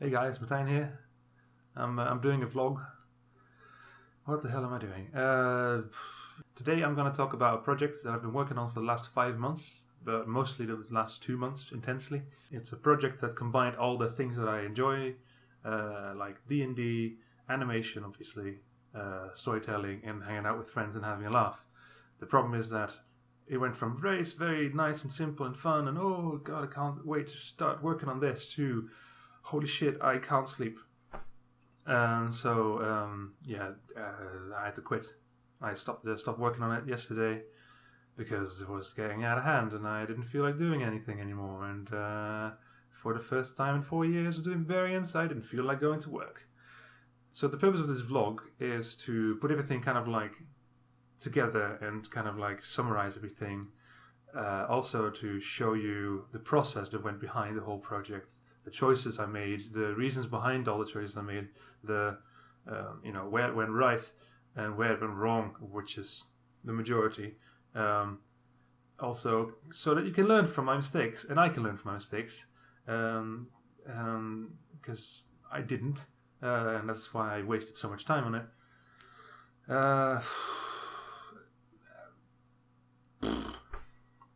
Hey guys, Martijn here. I'm doing a vlog. What the hell am I doing? Today I'm going to talk about a project that I've been working on for the last 5 months, but mostly the last 2 months intensely. It's a project that combined all the things that I enjoy, like D&D, animation obviously, storytelling, and hanging out with friends and having a laugh. The problem is that it went from very nice and simple and fun and oh god, I can't wait to start working on this, to holy shit, I can't sleep. I had to quit. I stopped working on it yesterday because it was getting out of hand and I didn't feel like doing anything anymore. And for the first time in 4 years of doing Pegbarians, I didn't feel like going to work. So the purpose of this vlog is to put everything kind of like together and kind of like summarize everything. Also to show you the process that went behind the whole project, the choices I made, the reasons behind all the choices I made, the where it went right and where it went wrong, which is the majority. Also, so that you can learn from my mistakes, and I can learn from my mistakes, because I didn't, and that's why I wasted so much time on it.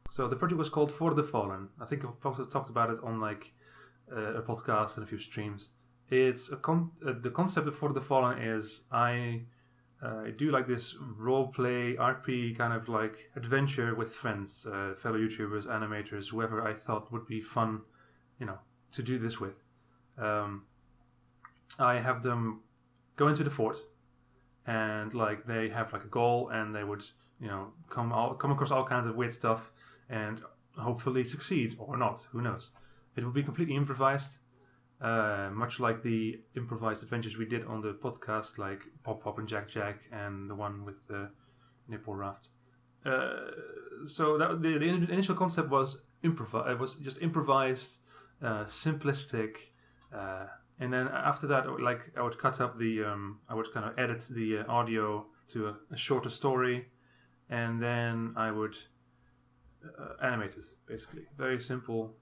So the project was called For the Fallen. I think I've talked about it on like a podcast and a few streams. It's the concept of For the Fallen is I do like this role play RP kind of like adventure with friends, fellow YouTubers, animators, whoever I thought would be fun, to do this with. I have them go into the fort, and like they have like a goal, and they would come across all kinds of weird stuff, and hopefully succeed or not. Who knows? It will be completely improvised, much like the improvised adventures we did on the podcast, like Pop Pop and Jack Jack, and the one with the nipple raft. So that the initial concept was it was just improvised, simplistic, and then after that, I would cut up I would kind of edit the audio to a shorter story, and then I would animate it, basically. Very simple,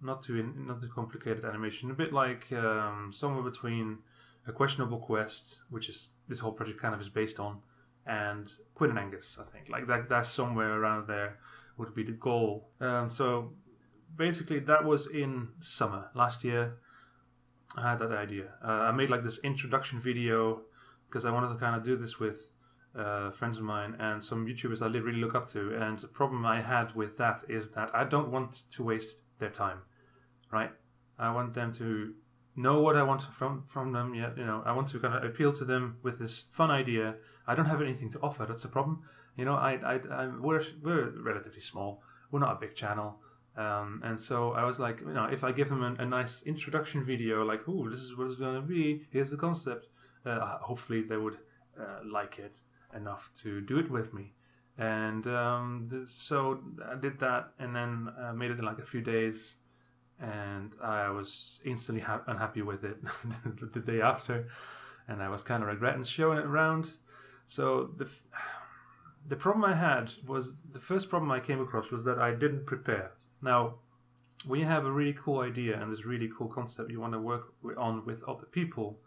not too complicated animation. A bit like somewhere between A Questionable Quest, which is this whole project kind of is based on, and Quinn and Angus, I think. Like that's somewhere around there would be the goal. So basically that was in summer last year. I had that idea. I made like this introduction video because I wanted to kind of do this with friends of mine and some YouTubers I really look up to, and the problem I had with that is that I don't want to waste their time, right? I want them to know what I want from them. I want to kind of appeal to them with this fun idea. I don't have anything to offer. That's the problem. We're relatively small. We're not a big channel, and so I was like, if I give them a nice introduction video, like, "Ooh, this is what it's going to be. Here's the concept." Hopefully, they would like it enough to do it with me. And so I did that, and then made it in like a few days, and I was instantly unhappy with it the day after, and I was kind of regretting showing it around. So the problem I had was, the first problem I came across was that I didn't prepare. Now, when you have a really cool idea and this really cool concept you want to work on with other people,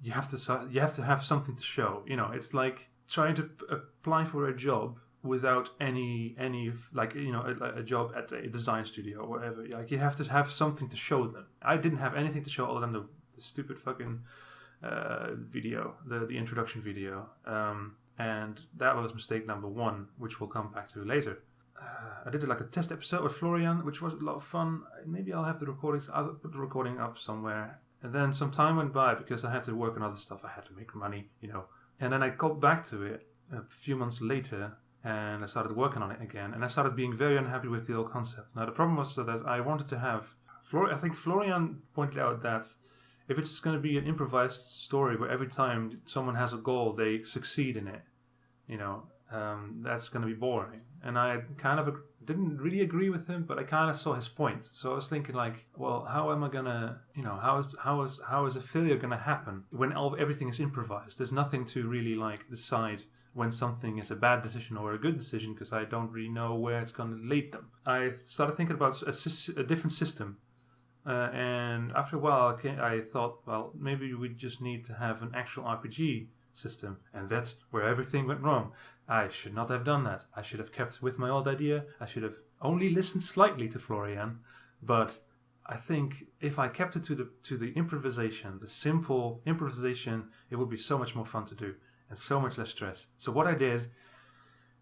you have to have something to show. It's like trying to apply for a job without any like a job at a design studio or whatever. Like, you have to have something to show them. I didn't have anything to show other than the stupid fucking video, the introduction video, and that was mistake number one, which we'll come back to later. I did like a test episode with Florian, which was a lot of fun. Maybe I'll have the recordings. I'll put the recording up somewhere. And then some time went by because I had to work on other stuff. I had to make money, And then I got back to it a few months later, and I started working on it again. And I started being very unhappy with the old concept. Now, the problem was that I wanted to have... I think Florian pointed out that if it's going to be an improvised story where every time someone has a goal, they succeed in it, that's going to be boring. And I kind of didn't really agree with him, but I kind of saw his point. So I was thinking like, well, how am I gonna, how is a failure gonna happen when everything is improvised? There's nothing to really like decide when something is a bad decision or a good decision, because I don't really know where it's gonna lead them. I started thinking about a different system. And after a while, I thought, well, maybe we just need to have an actual RPG system. And that's where everything went wrong. I should not have done that. I should have kept with my old idea. I should have only listened slightly to Florian. But I think if I kept it to the improvisation, the simple improvisation, it would be so much more fun to do and so much less stress. So what I did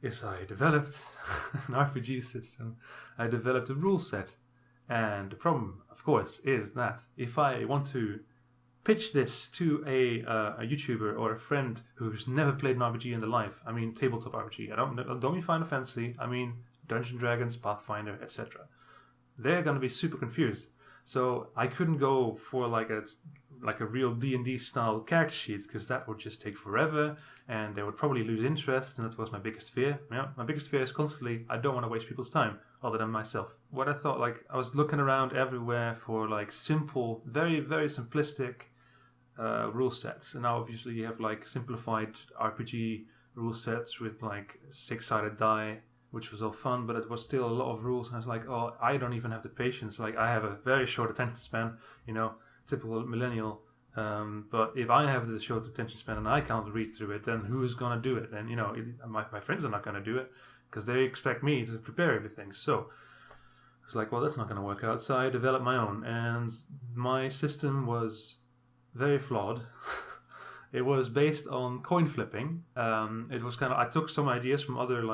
is I developed an RPG system. I developed a rule set. And the problem, of course, is that if I want to pitch this to a YouTuber or a friend who's never played an RPG in their life, I mean tabletop RPG, I don't mean Final Fantasy, I mean Dungeons & Dragons, Pathfinder, etc. They're going to be super confused. So I couldn't go for like a real D&D style character sheet, because that would just take forever and they would probably lose interest, and that was my biggest fear. Yeah, my biggest fear is constantly, I don't want to waste people's time other than myself. What I thought, like, I was looking around everywhere for like simple, very, very simplistic rule sets, and now obviously you have like simplified RPG rule sets with like 6-sided die, which was all fun, but it was still a lot of rules, and I was like, oh, I don't even have the patience. Like, I have a very short attention span, typical millennial. But if I have the short attention span and I can't read through it, then who is going to do it? And my friends are not going to do it because they expect me to prepare everything. So it's like, well, that's not going to work out. So I developed my own, and my system was very flawed. It was based on coin flipping. It was I took some ideas from other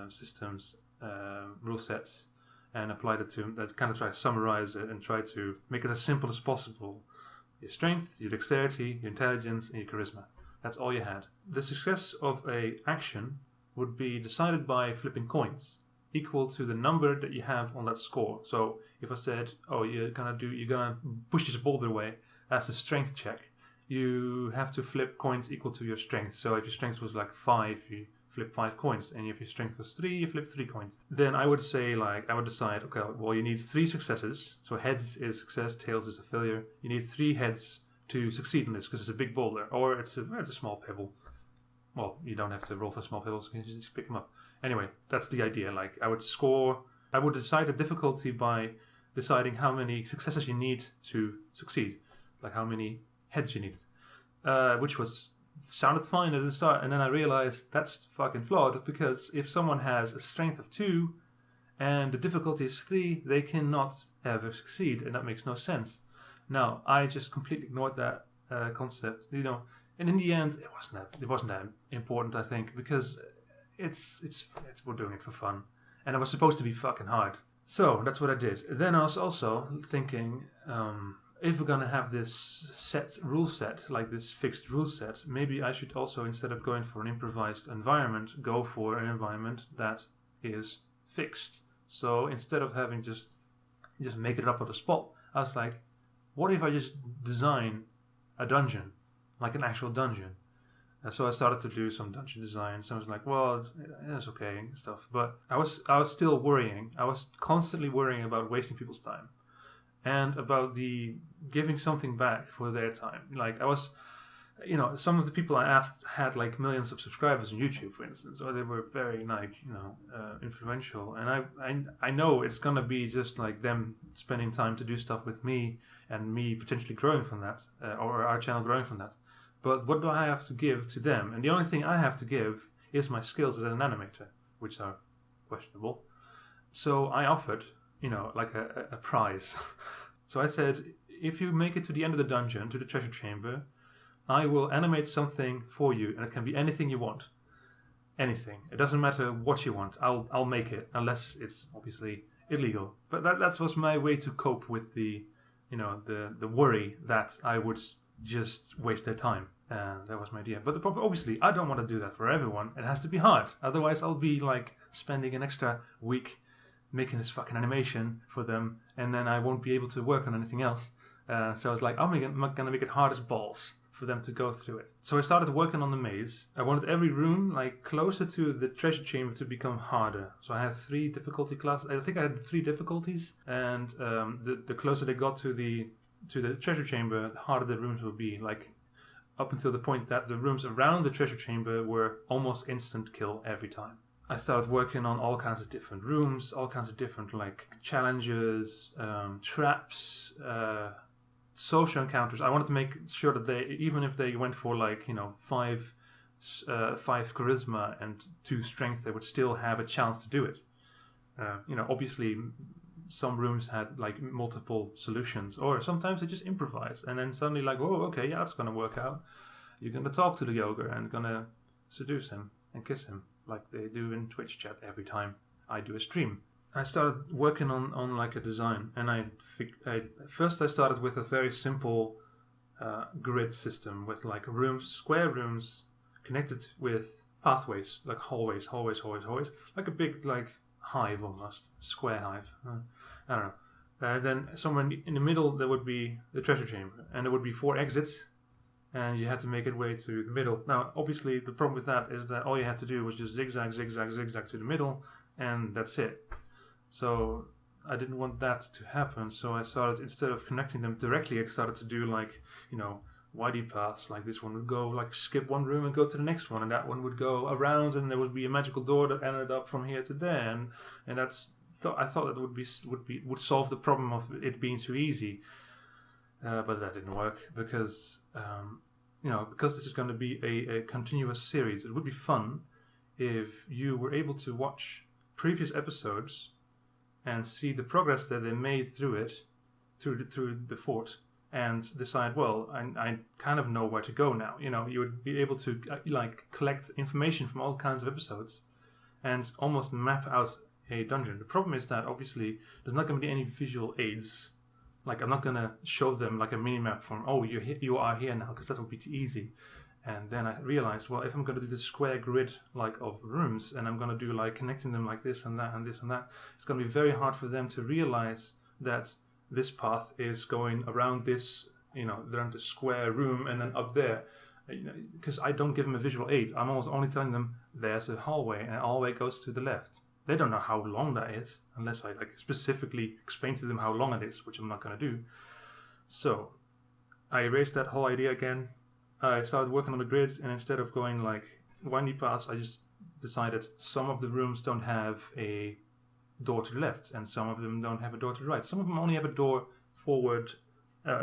systems, rule sets, and applied it to that. Kind of try to summarize it and try to make it as simple as possible. Your strength, your dexterity, your intelligence, and your charisma. That's all you had. The success of a action would be decided by flipping coins, equal to the number that you have on that score. So if I said, oh, you're gonna push this boulder away, that's a strength check. You have to flip coins equal to your strength. So if your strength was like 5, you flip 5 coins. And if your strength was 3, you flip 3 coins. Then I would say, I would decide, okay, well, you need 3 successes. So heads is success, tails is a failure. You need 3 heads to succeed in this, because it's a big boulder, or it's a small pebble. Well, you don't have to roll for small pebbles, you can just pick them up. Anyway, that's the idea. I would decide the difficulty by deciding how many successes you need to succeed. Like how many heads you need, which sounded fine at the start, and then I realized that's fucking flawed, because if someone has a strength of 2 and the difficulty is 3, they cannot ever succeed, and that makes no sense. Now, I just completely ignored that concept, and in the end, it wasn't that important, I think, because we're doing it for fun, and it was supposed to be fucking hard. So that's what I did. Then I was also thinking, if we're gonna have this rule set, like this fixed rule set, maybe I should also, instead of going for an improvised environment, go for an environment that is fixed. So instead of having just make it up on the spot, I was like, what if I just design a dungeon, like an actual dungeon? And so I started to do some dungeon design. So I was like, well, it's okay and stuff. But I was still worrying. I was constantly worrying about wasting people's time, and about giving something back for their time. Like, I was, some of the people I asked had like millions of subscribers on YouTube, for instance, or they were very influential. And I know it's gonna be just like them spending time to do stuff with me, and me potentially growing from that, or our channel growing from that. But what do I have to give to them? And the only thing I have to give is my skills as an animator, which are questionable. So I offered, like a prize. So I said, if you make it to the end of the dungeon, to the treasure chamber, I will animate something for you, and it can be anything you want. Anything. It doesn't matter what you want. I'll make it, unless it's obviously illegal. But that was my way to cope with the worry that I would just waste their time. That was my idea. But the problem, obviously, I don't want to do that for everyone. It has to be hard. Otherwise, I'll be spending an extra week making this fucking animation for them, and then I won't be able to work on anything else. So I was like, I'm gonna make it hard as balls for them to go through it. So I started working on the maze. I wanted every room closer to the treasure chamber to become harder. So I had 3 difficulty classes. I think I had 3 difficulties, and the closer they got to the treasure chamber, the harder the rooms would be. Up until the point that the rooms around the treasure chamber were almost instant kill every time. I started working on all kinds of different rooms, all kinds of different like challenges, traps, social encounters. I wanted to make sure that they, even if they went for like, you know, 5 charisma and 2 strength, they would still have a chance to do it. You know, obviously some rooms had like multiple solutions, or sometimes they just improvise, and then suddenly like, oh, okay, yeah, that's gonna work out. You're gonna talk to the ogre and gonna seduce him and kiss him, like they do in Twitch chat every time I do a stream. I started working on like a design, and first I started with a very simple grid system with like rooms, square rooms connected with pathways, like hallways, like a big like hive almost, square hive. I don't know. Then somewhere in the middle there would be the treasure chamber, and there would be 4 exits, and you had to make it way to the middle. Now, obviously, the problem with that is that all you had to do was just zigzag to the middle, and that's it. So I didn't want that to happen, so I started, instead of connecting them directly, I started to do like, you know, widey paths. Like this one would go like skip one room and go to the next one, and that one would go around, and there would be a magical door that ended up from here to there, and that's I thought that would solve the problem of it being too easy, but that didn't work because you know, because this is going to be a continuous series. It would be fun if you were able to watch previous episodes and see the progress that they made through the fort, and decide, well, I kind of know where to go now. You know, you would be able to like collect information from all kinds of episodes and almost map out a dungeon. The problem is that obviously there's not going to be any visual aids. Like, I'm not going to show them like a mini-map from, oh, you are here now, because that would be too easy. And then I realized, well, if I'm going to do this square grid like of rooms, and I'm going to do like connecting them like this and that and this and that, it's going to be very hard for them to realize that this path is going around this, you know, around the square room and then up there. Because I don't give them a visual aid. I'm almost only telling them there's a hallway, and the hallway goes to the left. They don't know how long that is, unless I like specifically explain to them how long it is, which I'm not going to do. So I erased that whole idea again. I started working on the grid, and instead of going like windy paths, I just decided some of the rooms don't have a door to the left, and some of them don't have a door to the right. Some of them only have a door forward.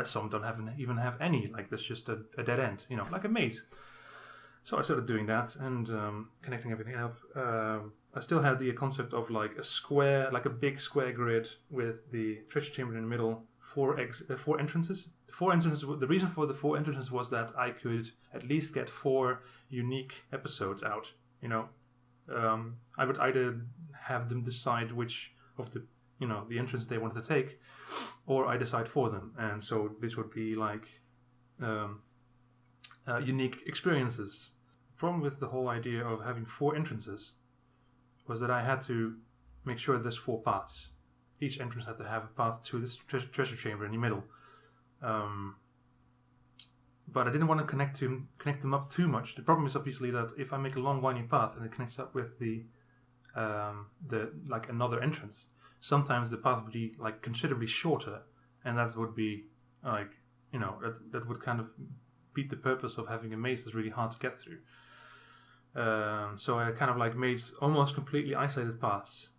Some don't even have any. Like there's just a dead end, you know, like a maze. So I started doing that and connecting everything up. I still had the concept of like a square, like a big square grid with the treasure chamber in the middle, 4 entrances. The reason for the 4 entrances was that I could at least get 4 unique episodes out. You know, I would either have them decide which of the, you know, the entrance they wanted to take, or I decide for them. And so this would be like unique experiences. The problem with the whole idea of having 4 entrances was that I had to make sure there's 4 paths. Each entrance had to have a path to this treasure chamber in the middle. But I didn't want to connect them up too much. The problem is obviously that if I make a long winding path and it connects up with the like another entrance, sometimes the path would be like considerably shorter, and that would be like, you know, that would kind of beat the purpose of having a maze that's really hard to get through. So I kind of like made almost completely isolated paths.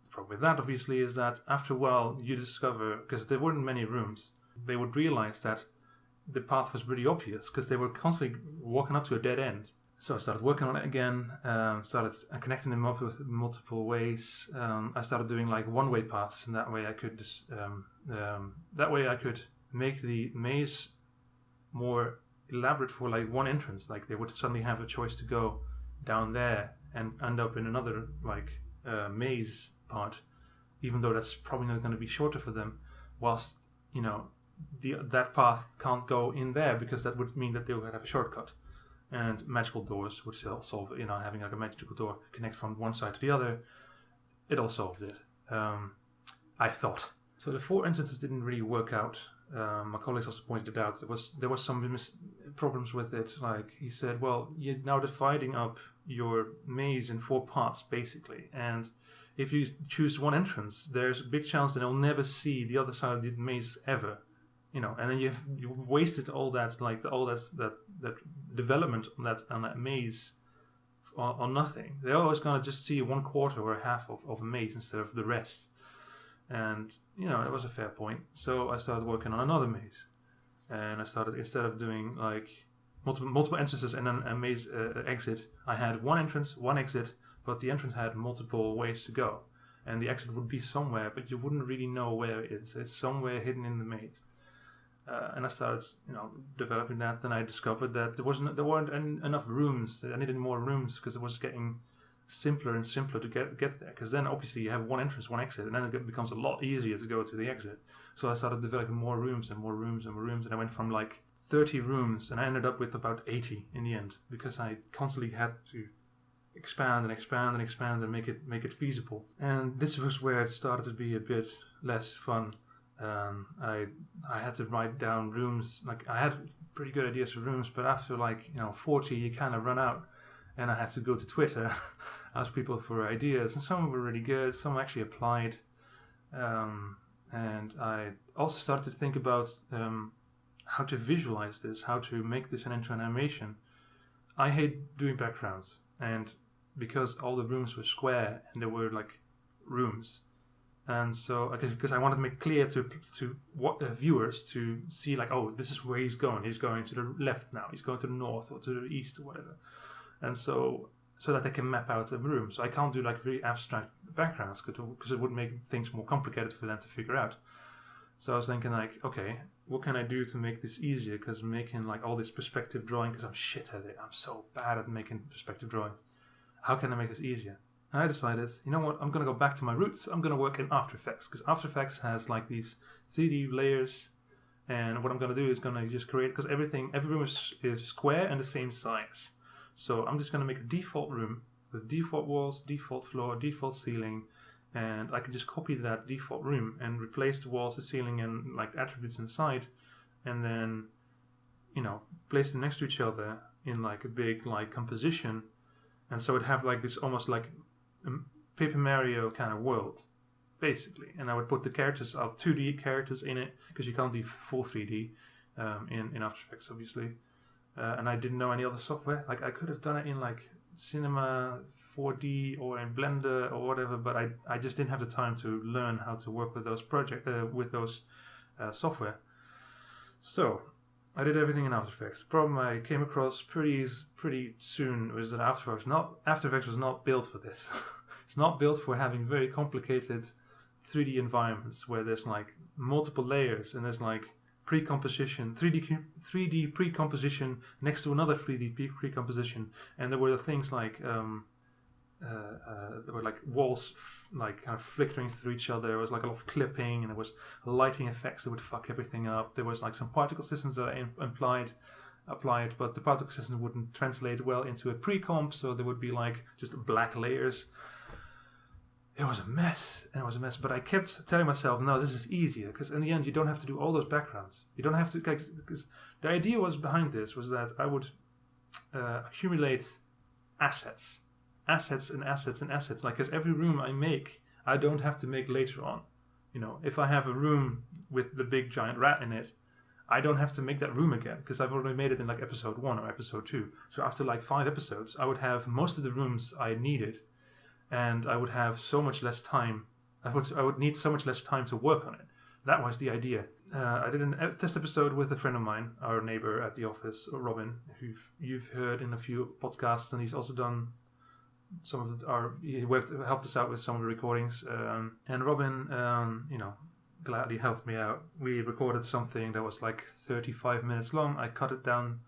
The problem with that obviously is that after a while you discover, because there weren't many rooms, they would realize that the path was really obvious because they were constantly walking up to a dead end. So I started working on it again, started connecting them up with multiple ways. I started doing like one-way paths, and that way I could make the maze more elaborate for like one entrance. Like they would suddenly have a choice to go down there and end up in another like maze part, even though that's probably not going to be shorter for them. Whilst, you know, that path can't go in there because that would mean that they would have a shortcut. And magical doors would still solve it. You know, having like a magical door connect from one side to the other, it all solved it. I thought. So the 4 entrances didn't really work out. My colleagues also pointed it out. There was some problems with it. Like he said, well, you're now dividing up your maze in 4 parts basically, and if you choose one entrance, there's a big chance that they'll never see the other side of the maze ever. You know, and then you've wasted all that, like all that development on that maze on nothing. They're always going to just see 1/4 or a half of a maze instead of the rest. And, it was a fair point. So I started working on another maze. And I started, instead of doing like multiple entrances and then a maze exit, I had one entrance, one exit, but the entrance had multiple ways to go. And the exit would be somewhere, but you wouldn't really know where it is. It's somewhere hidden in the maze. And I started, developing that. And I discovered that there weren't enough rooms. I needed more rooms because it was getting simpler and simpler to get there. Because then obviously you have one entrance, one exit, and then it becomes a lot easier to go to the exit. So I started developing more rooms and more rooms and more rooms. And I went from like 30 rooms, and I ended up with about 80 in the end because I constantly had to expand and expand and expand and make it feasible. And this was where it started to be a bit less fun. I had to write down rooms. Like I had pretty good ideas for rooms, but after 40, you kind of run out. And I had to go to Twitter, ask people for ideas, and some were really good. Some actually applied, and I also started to think about how to visualize this, how to make this into an animation. I hate doing backgrounds, and because all the rooms were square and there were like rooms. And so, because I wanted to make it clear to viewers to see this is where he's going. He's going to the left now. He's going to the north or to the east or whatever. And so that they can map out the room. So I can't do really abstract backgrounds because it would make things more complicated for them to figure out. So I was thinking okay, what can I do to make this easier? Because making all this perspective drawing, because I'm shit at it. I'm so bad at making perspective drawings. How can I make this easier? And I decided, you know what, I'm going to go back to my roots. I'm going to work in After Effects, because After Effects has these 3D layers. And what I'm going to do is going to just create, because every room is square and the same size. So I'm just going to make a default room with default walls, default floor, default ceiling. And I can just copy that default room and replace the walls, the ceiling, and attributes inside. And then, place them next to each other in a big composition. And so it'd have this almost like a Paper Mario kind of world, basically. And I would put the characters, 2D characters in it, because you can't do full 3D in After Effects, obviously. And I didn't know any other software. I could have done it in Cinema 4D or in Blender or whatever, but I just didn't have the time to learn how to work with those software. So I did everything in After Effects. The problem I came across pretty soon was that After Effects was not built for this. It's not built for having very complicated 3D environments where there's multiple layers and there's pre-composition, 3D pre-composition next to another 3D pre-composition, and there were things there were walls kind of flickering through each other. There was a lot of clipping, and there was lighting effects that would fuck everything up. There was some particle systems that I applied, but the particle system wouldn't translate well into a pre-comp, so there would be just black layers. It was a mess, but I kept telling myself, no, this is easier, because in the end you don't have to do all those backgrounds. You don't have to, because the idea behind this was that I would accumulate assets, because every room I make, I don't have to make later on. If I have a room with the big giant rat in it, I don't have to make that room again, because I've already made it in episode 1 or episode 2. So after 5 episodes, I would have most of the rooms I needed. And I would have so much less time. I would need so much less time to work on it. That was the idea. I did a test episode with a friend of mine, our neighbor at the office, Robin, who you've heard in a few podcasts, and he's also done some of he helped us out with some of the recordings. And Robin, gladly helped me out. We recorded something that was 35 minutes long. I cut it down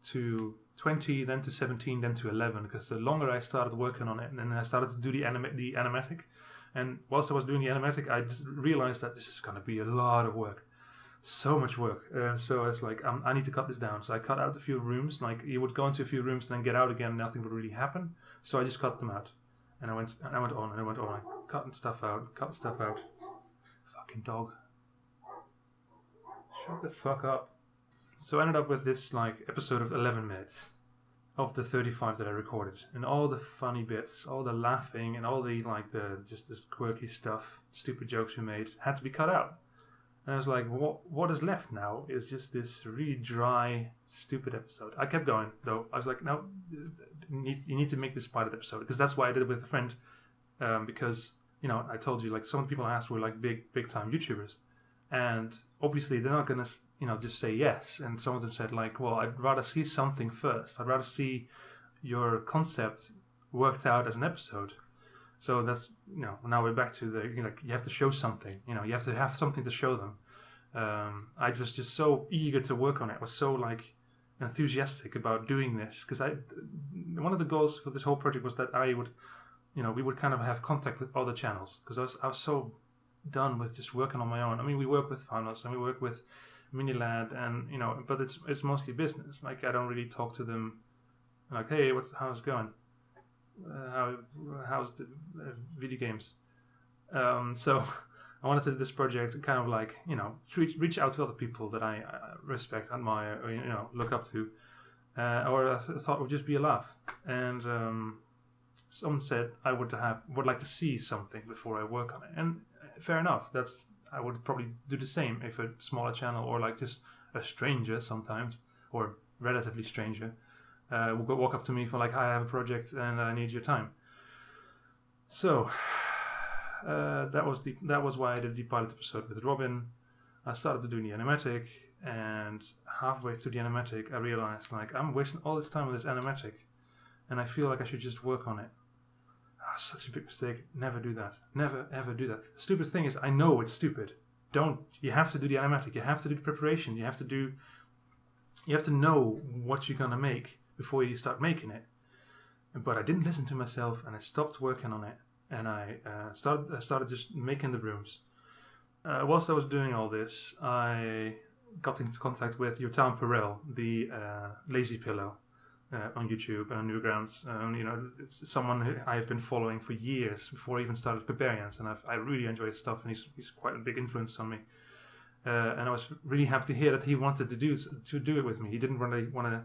to 20, then to 17, then to 11, because the longer I started working on it, and then I started to do the animatic, and whilst I was doing the animatic, I just realized that this is going to be a lot of work, so much work. So I was I need to cut this down. So I cut out a few rooms. You would go into a few rooms and then get out again, nothing would really happen. So I just cut them out, and I went on. I cut stuff out. Fucking dog, shut the fuck up. So I ended up with this episode of 11 minutes of the 35 that I recorded, and all the funny bits, all the laughing, and all the just this quirky stuff, stupid jokes we made had to be cut out. And I was like, what is left now is just this really dry, stupid episode. I kept going, though. I was like, no, you need to make this pilot episode. Because that's why I did it with a friend. Because, I told you, like, some of the people I asked were, like, big time YouTubers. And obviously they're not going to, just say yes. And some of them said, like, well, I'd rather see something first. I'd rather see your concept worked out as an episode. So that's, now we're back to the, you have to show something. You have to have something to show them. I was just so eager to work on it. I was so, like, enthusiastic about doing this. Because one of the goals for this whole project was that I would, we would kind of have contact with other channels. Because I was so done with just working on my own. I mean, we work with Fanos and we work with Minilad and, but it's mostly business. Like, I don't really talk to them like, hey, how's it going? How's the video games? So I wanted to do this project and kind of like, reach out to other people that I respect, admire, or, look up to. Or I thought it would just be a laugh. And someone said I would like to see something before I work on it. And fair enough. I would probably do the same if a smaller channel or like just a stranger sometimes, or relatively stranger, would walk up to me for like, hi, I have a project and I need your time. So that was why I did the pilot episode with Robin. I started to do the animatic, and halfway through the animatic, I realized like I'm wasting all this time with this animatic, and I feel like I should just work on it. Such a big mistake. Never do that. Never ever do that. The stupid thing is, I know it's stupid. You have to do the animatic. You have to do the preparation. You have to know what you're gonna make before you start making it. But I didn't listen to myself, and I stopped working on it, and I started just making the rooms. Whilst I was doing all this, I got into contact with Jotam Perel, the Lazy Pillow, on YouTube and on Newgrounds. It's someone who I've been following for years before I even started Pegbarians, and I really enjoy his stuff, and he's quite a big influence on me. And I was really happy to hear that he wanted to do it with me. He didn't really want to,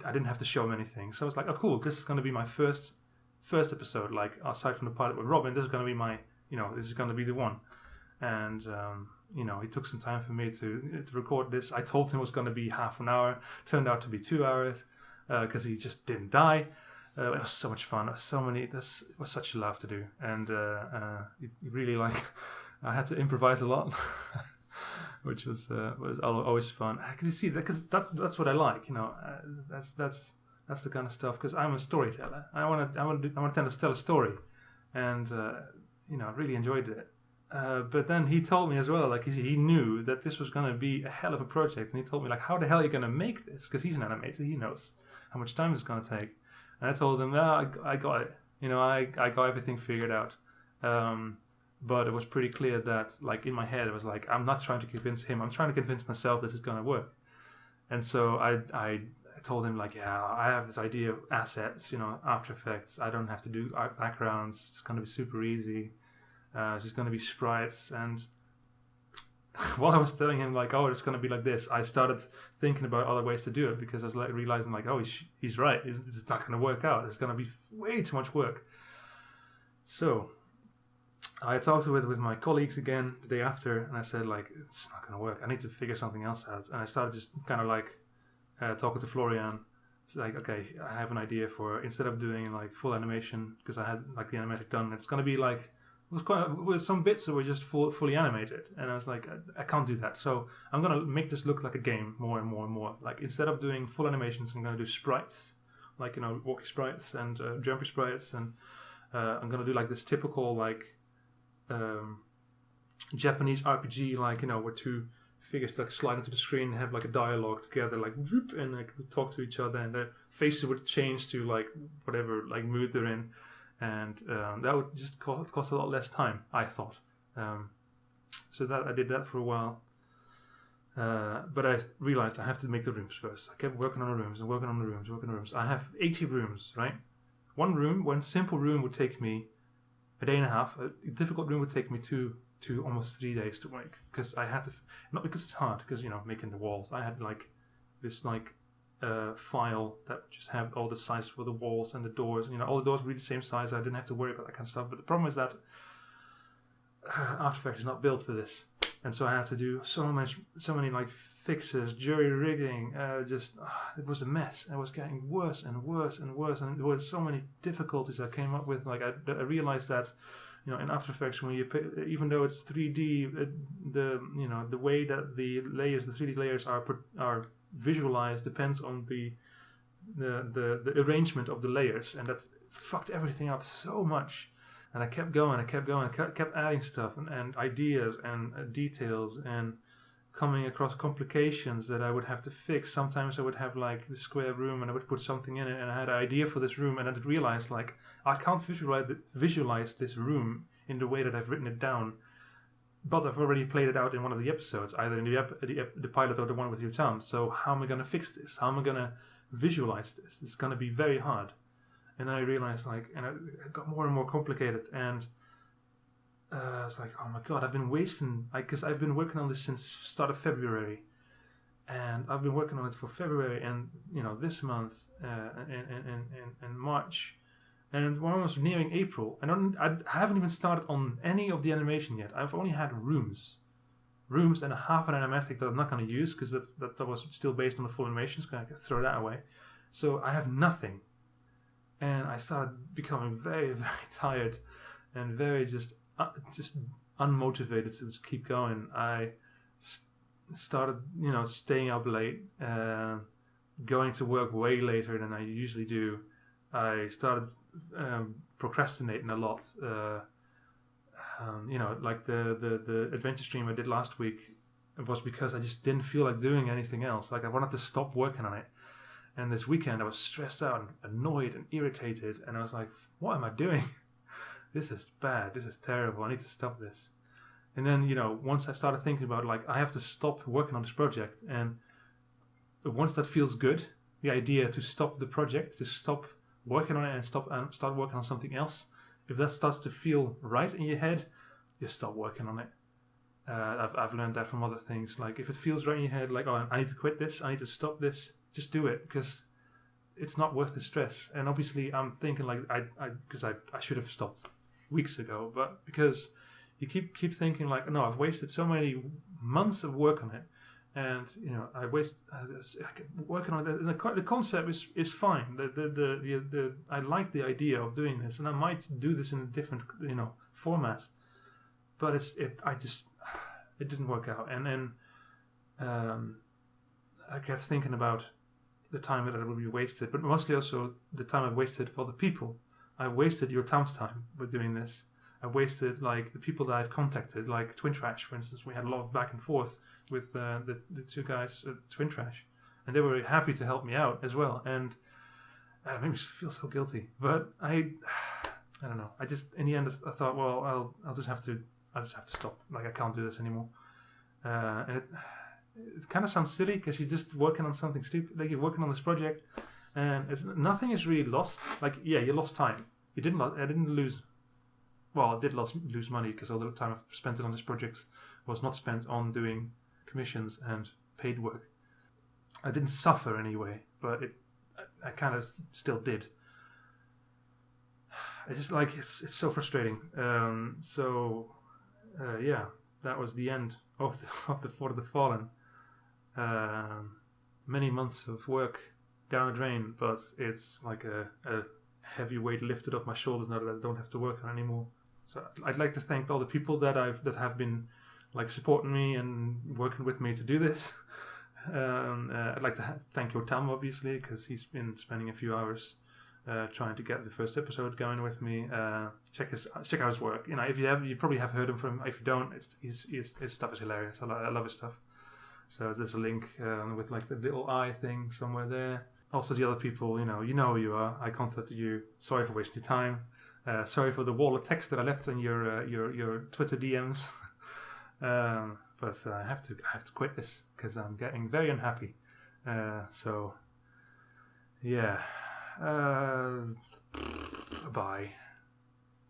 I didn't have to show him anything. So I was like, oh cool, this is going to be my first episode. Like, aside from the pilot with Robin, this is going to be this is going to be the one. And he took some time for me to record this. I told him it was going to be half an hour. Turned out to be 2 hours. Because he just didn't die. It was so much fun. It was such a laugh to do, and it really I had to improvise a lot, which was always fun. Can you see that? Because that's what I like. That's the kind of stuff. Because I'm a storyteller. I want to tell a story, and I really enjoyed it. But then he told me as well, like he knew that this was going to be a hell of a project, and he told me like, how the hell are you going to make this? Because he's an animator, he knows how much time it's going to take. And I told him, I got it. I got everything figured out. But it was pretty clear that, like, in my head, it was like, I'm not trying to convince him. I'm trying to convince myself this is going to work. And so I told him, like, yeah, I have this idea of assets, After Effects. I don't have to do backgrounds. It's going to be super easy. It's just going to be sprites. And while I was telling him, like, oh, it's going to be like this, I started thinking about other ways to do it, because I was like realizing, like, oh, he's right. It's not going to work out. It's going to be way too much work. So I talked with my colleagues again the day after, and I said, like, it's not going to work. I need to figure something else out. And I started just kind of like talking to Florian. It's like, okay, I have an idea for, instead of doing like full animation, because I had like the animatic done, it's going to be like, with some bits that were just fully animated, and I was like, I can't do that. So I'm gonna make this look like a game more and more and more. Like, instead of doing full animations, I'm gonna do sprites, like walkie sprites and jumpy sprites, and I'm gonna do like this typical like Japanese RPG, like where two figures like slide into the screen and have like a dialogue together, like whoop, and like talk to each other, and their faces would change to like whatever like mood they're in. And that would just cost a lot less time, I thought. So that I did that for a while. But I realized I have to make the rooms first. I kept working on the rooms. I have 80 rooms, right? One simple room would take me a day and a half. A difficult room would take me two almost 3 days to make. Because I had to, not because it's hard, because, making the walls. I had like this like file that just have all the size for the walls and the doors. All the doors were the same size. I didn't have to worry about that kind of stuff. But the problem is that After Effects is not built for this. And so I had to do so many like fixes, jury rigging. It was a mess. It was getting worse and worse and worse, and there were so many difficulties I came up with. Like I realized that, in After Effects, when you even though it's 3D, the way that the 3D layers are visualized depends on the arrangement of the layers, and that fucked everything up so much. And I kept going, kept adding stuff and ideas and details and coming across complications that I would have to fix. Sometimes I would have like the square room and I would put something in it, and I had an idea for this room, and I realized like I can't visualize this room in the way that I've written it down. But I've already played it out in one of the episodes, either in the pilot or the one with your Tom. So how am I going to fix this? How am I going to visualize this? It's going to be very hard. And then I realized, and it got more and more complicated, and I was like, oh my god, I've been wasting, because I've been working on this since start of February, and I've been working on it for February and this month and March, and we're almost nearing April. I haven't even started on any of the animation yet. I've only had rooms and a half an animatic that I'm not going to use because that was still based on the full animations. So I could throw that away. So I have nothing. And I started becoming very, very tired and very just unmotivated to just keep going. I started, staying up late, going to work way later than I usually do. I started procrastinating a lot. Like the adventure stream I did last week, it was because I just didn't feel like doing anything else. Like I wanted to stop working on it. And this weekend I was stressed out and annoyed and irritated, and I was like, what am I doing? This is bad. This is terrible. I need to stop this. And then, once I started thinking about I have to stop working on this project, and once that feels good, the idea to stop the project, to stop working on it and start working on something else, if that starts to feel right in your head, you stop working on it. I've learned that from other things. Like if it feels right in your head, I need to quit this, I need to stop this, just do it, because it's not worth the stress. And obviously I'm thinking because I should have stopped weeks ago, but because you keep thinking no, I've wasted so many months of work on it, and I working on it. And the concept is fine. I like the idea of doing this, and I might do this in a different format, but it didn't work out. And then I kept thinking about the time that will be wasted, but mostly also the time I've wasted for the people. I've wasted your Tom's time with doing this. I've wasted the people that I've contacted, like Twin Trash, for instance. We had a lot of back and forth with the two guys at Twin Trash, and they were happy to help me out as well. And it made me feel so guilty. But I don't know. I just in the end I thought, well, I'll just have to stop. I can't do this anymore. And it kind of sounds silly because you're just working on something stupid. You're working on this project, and nothing is really lost. You lost time. I didn't lose. Well, I did lose money because all the time I've spent on this project was not spent on doing commissions and paid work. I didn't suffer anyway, but I kind of still did. It's just it's so frustrating. Yeah, that was the end of the Fort of the Fallen. Many months of work down the drain, but it's like a heavy weight lifted off my shoulders now that I don't have to work on anymore. So I'd like to thank all the people that have been supporting me and working with me to do this. I'd like to thank your Tom, obviously, because he's been spending a few hours trying to get the first episode going with me. Check out his work. If you probably have heard him from. If you don't, his stuff is hilarious. I love his stuff. So there's a link with the little eye thing somewhere there. Also the other people, you know who you are. I contacted you. Sorry for wasting your time. Sorry for the wall of text that I left in your Twitter DMs. But I have to quit this because I'm getting very unhappy. So yeah. Bye.